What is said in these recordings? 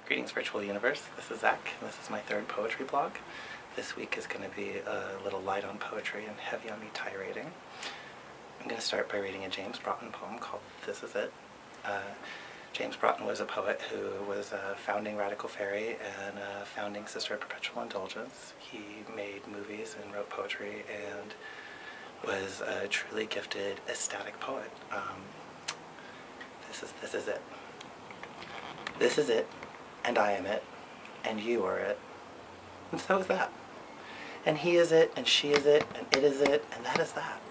Greetings, virtual universe. This is Zach, and this is my third poetry blog. This week is going to be a little light on poetry and heavy on me tirading. I'm going to start by reading a James Broughton poem called This Is It. James Broughton was a poet who was a founding radical fairy and a founding sister of perpetual indulgence. He made movies and wrote poetry and was a truly gifted, ecstatic poet. This is it. This is it, and I am it, and you are it, and so is that. And he is it, and she is it, and it is it, and that is that.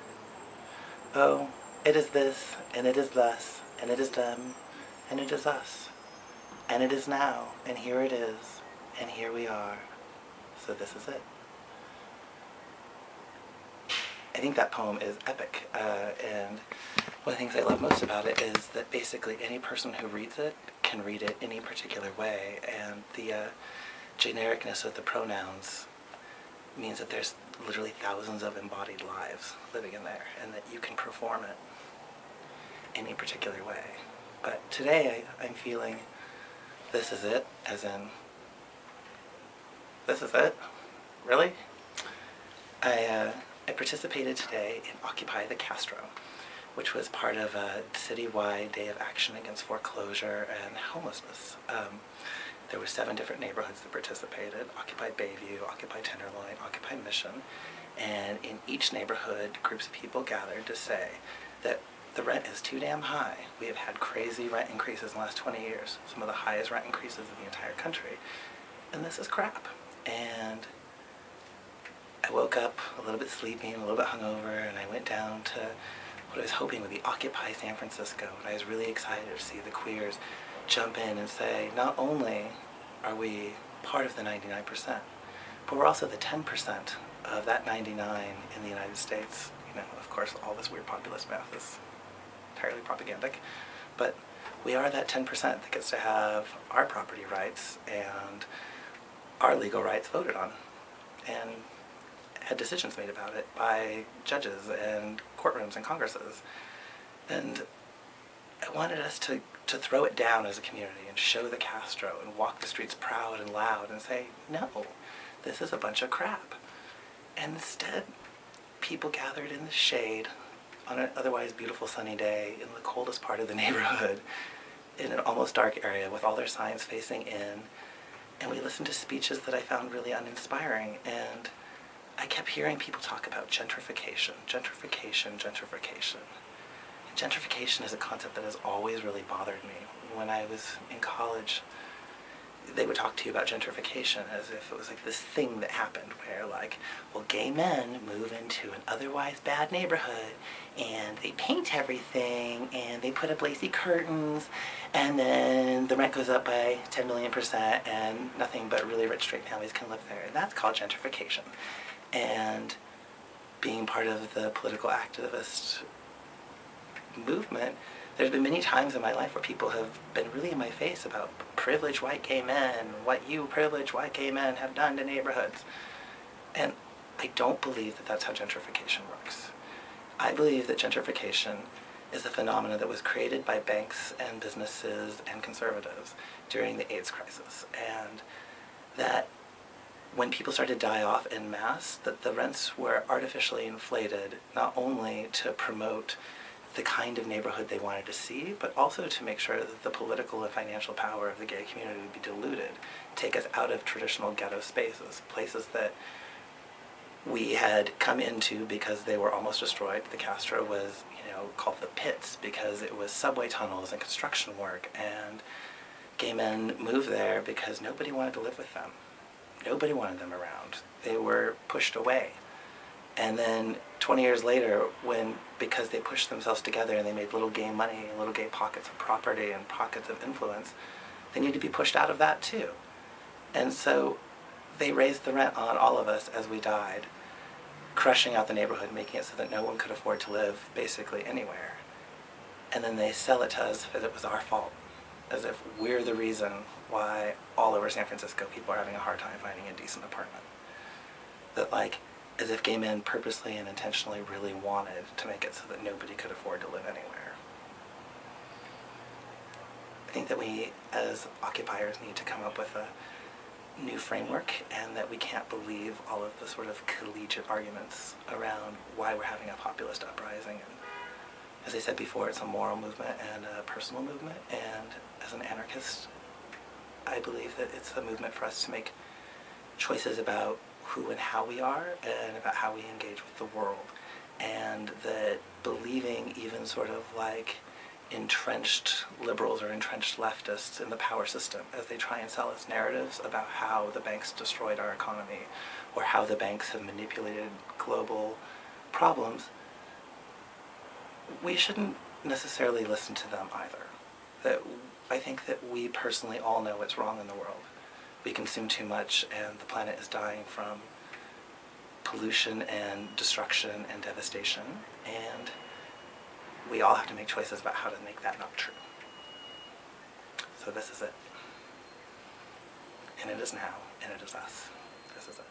Oh, it is this, and it is thus, and it is them, and it is us. And it is now, and here it is, and here we are. So this is it. I think that poem is epic, and one of the things I love most about it is that basically any person who reads it can read it any particular way, and the genericness of the pronouns means that there's literally thousands of embodied lives living in there, and that you can perform it any particular way. But today I'm feeling this is it, as in, this is it? Really? I participated today in Occupy the Castro, which was part of a citywide day of action against foreclosure and homelessness. There were 7 different neighborhoods that participated: Occupy Bayview, Occupy Tenderloin, Occupy Mission, and in each neighborhood groups of people gathered to say that the rent is too damn high. We have had crazy rent increases in the last 20 years, some of the highest rent increases in the entire country, and this is crap. And I woke up a little bit sleepy and a little bit hungover, and I went down to what I was hoping would be Occupy San Francisco, and I was really excited to see the queers jump in and say, not only are we part of the 99%, but we're also the 10% of that 99 in the United States. You know, of course, all this weird populist math is entirely propagandic, but we are that 10% that gets to have our property rights and our legal rights voted on, and had decisions made about it by judges and courtrooms and congresses. And I wanted us to throw it down as a community and show the Castro and walk the streets proud and loud and say, no, this is a bunch of crap. And instead, people gathered in the shade on an otherwise beautiful sunny day in the coldest part of the neighborhood in an almost dark area with all their signs facing in, and we listened to speeches that I found really uninspiring. And I kept hearing people talk about gentrification, gentrification, gentrification. And gentrification is a concept that has always really bothered me. When I was in college, they would talk to you about gentrification as if it was like this thing that happened where, like, well, gay men move into an otherwise bad neighborhood and they paint everything and they put up lacy curtains and then the rent goes up by 10 million% and nothing but really rich straight families can live there. And that's called gentrification. And being part of the political activist movement, there's been many times in my life where people have been really in my face about privileged white gay men, what you privileged white gay men have done to neighborhoods. And I don't believe that that's how gentrification works. I believe that gentrification is a phenomenon that was created by banks and businesses and conservatives during the AIDS crisis, and that when people started to die off en masse, that the rents were artificially inflated, not only to promote the kind of neighborhood they wanted to see, but also to make sure that the political and financial power of the gay community would be diluted, take us out of traditional ghetto spaces, places that we had come into because they were almost destroyed. The Castro was, called the pits because it was subway tunnels and construction work, and gay men moved there because nobody wanted to live with them. Nobody wanted them around. They were pushed away. And then 20 years later, because they pushed themselves together and they made little gay money, little gay pockets of property and pockets of influence, they need to be pushed out of that too. And so they raised the rent on all of us as we died, crushing out the neighborhood, making it so that no one could afford to live basically anywhere. And then they sell it to us as if it was our fault, as if we're the reason why all over San Francisco people are having a hard time finding a decent apartment. That, like, as if gay men purposely and intentionally really wanted to make it so that nobody could afford to live anywhere. I think that we, as occupiers, need to come up with a new framework, and that we can't believe all of the sort of collegiate arguments around why we're having a populist uprising. And as I said before, it's a moral movement and a personal movement, and as an anarchist, I believe that it's a movement for us to make choices about who and how we are, and about how we engage with the world. And that believing even sort of like entrenched liberals or entrenched leftists in the power system, as they try and sell us narratives about how the banks destroyed our economy or how the banks have manipulated global problems, we shouldn't necessarily listen to them either. That I think that we personally all know what's wrong in the world. We consume too much, and the planet is dying from pollution and destruction and devastation, and we all have to make choices about how to make that not true. So this is it. And it is now, and it is us. This is it.